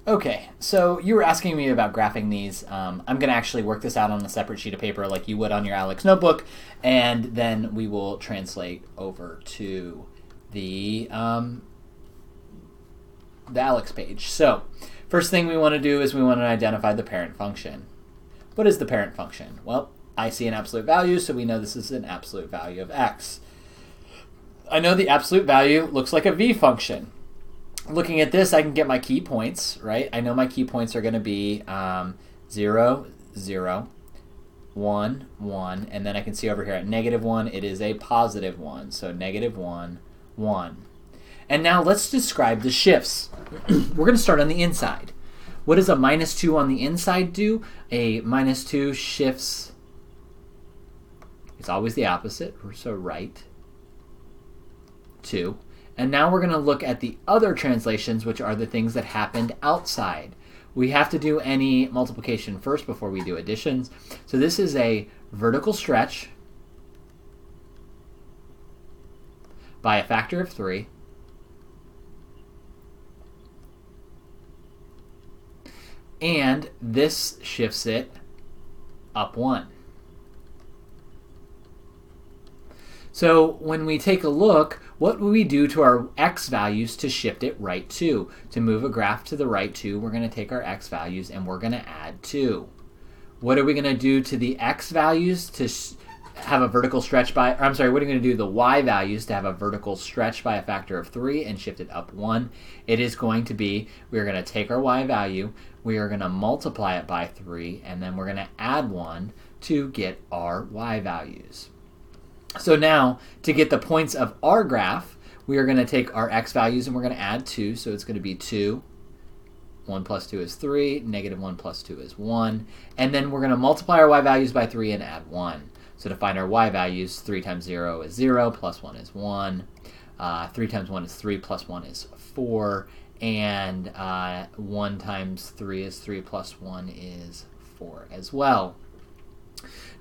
Okay, so you were asking me about graphing these. I'm going to actually work this out on a separate sheet of paper like you would on your Alex notebook, and then we will translate over to the Alex page. So first thing we want to do is we want to identify the parent function. What is the parent function? Well, I see an absolute value, so we know this is an absolute value of x. I know the absolute value looks like a v function. Looking at this, I can get my key points, right? I know my key points are going to be 0, 0, 1, 1, and then I can see over here at -1, it is a positive 1. So -1, 1. And now let's describe the shifts. We're going to start on the inside. What does a -2 on the inside do? A -2 shifts, it's always the opposite, so right, 2. And now we're going to look at the other translations, which are the things that happened outside. We have to do any multiplication first before we do additions. So this is a vertical stretch by a factor of 3. And this shifts it up 1. So when we take a look, what would we do to our x values to shift it right 2? To move a graph to the right 2, we're going to take our x values and we're going to add 2. What are we going to do to the x values to have a vertical stretch by, or I'm sorry, what are we going to do to the y values to have a vertical stretch by a factor of 3 and shift it up 1? It is going to be, we're going to take our y value, we are going to multiply it by 3, and then we're going to add 1 to get our y values. So now, to get the points of our graph, we are going to take our x values and we're going to add 2. So it's going to be 2. 1 plus 2 is 3. -1 plus 2 is 1. And then we're going to multiply our y values by 3 and add 1. So to find our y values, 3 times 0 is 0, plus 1 is 1. 3 times 1 is 3, plus 1 is 4. And 1 times 3 is 3, plus 1 is 4 as well.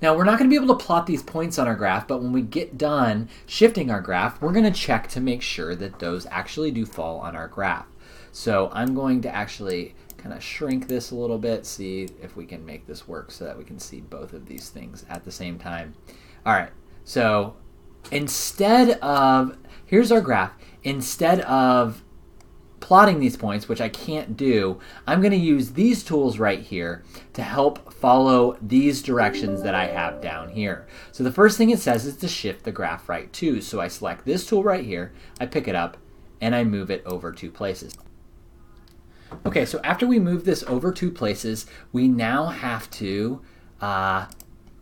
Now, we're not going to be able to plot these points on our graph, but when we get done shifting our graph, we're going to check to make sure that those actually do fall on our graph. So I'm going to actually kind of shrink this a little bit, see if we can make this work so that we can see both of these things at the same time. All right, so instead of, here's our graph. Instead of plotting these points, which I can't do, I'm going to use these tools right here to help follow these directions that I have down here. So the first thing it says is to shift the graph right 2. So I select this tool right here, I pick it up, and I move it over 2 places. Okay, so after we move this over 2 places, we now have to,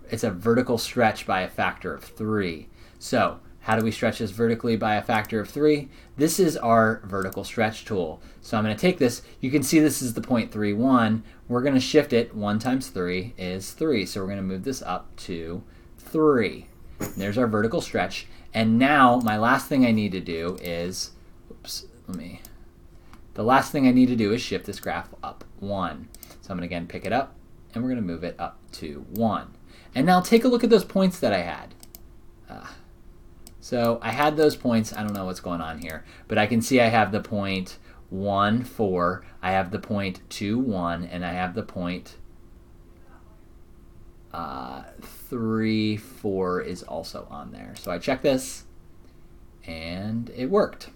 it's a vertical stretch by a factor of 3. So how do we stretch this vertically by a factor of 3? This is our vertical stretch tool. So I'm going to take this. You can see this is the 0.31. We're going to shift it. 1 times 3 is 3. So we're going to move this up to 3. And there's our vertical stretch. And now my last thing I need to do is, the last thing I need to do is shift this graph up 1. So I'm going to again pick it up, and we're going to move it up to 1. And now take a look at those points that I had. So I had those points. I don't know what's going on here, but I can see I have the point 1, 4. I have the point 2, 1, and I have the point 3, 4 is also on there. So I check this, and it worked.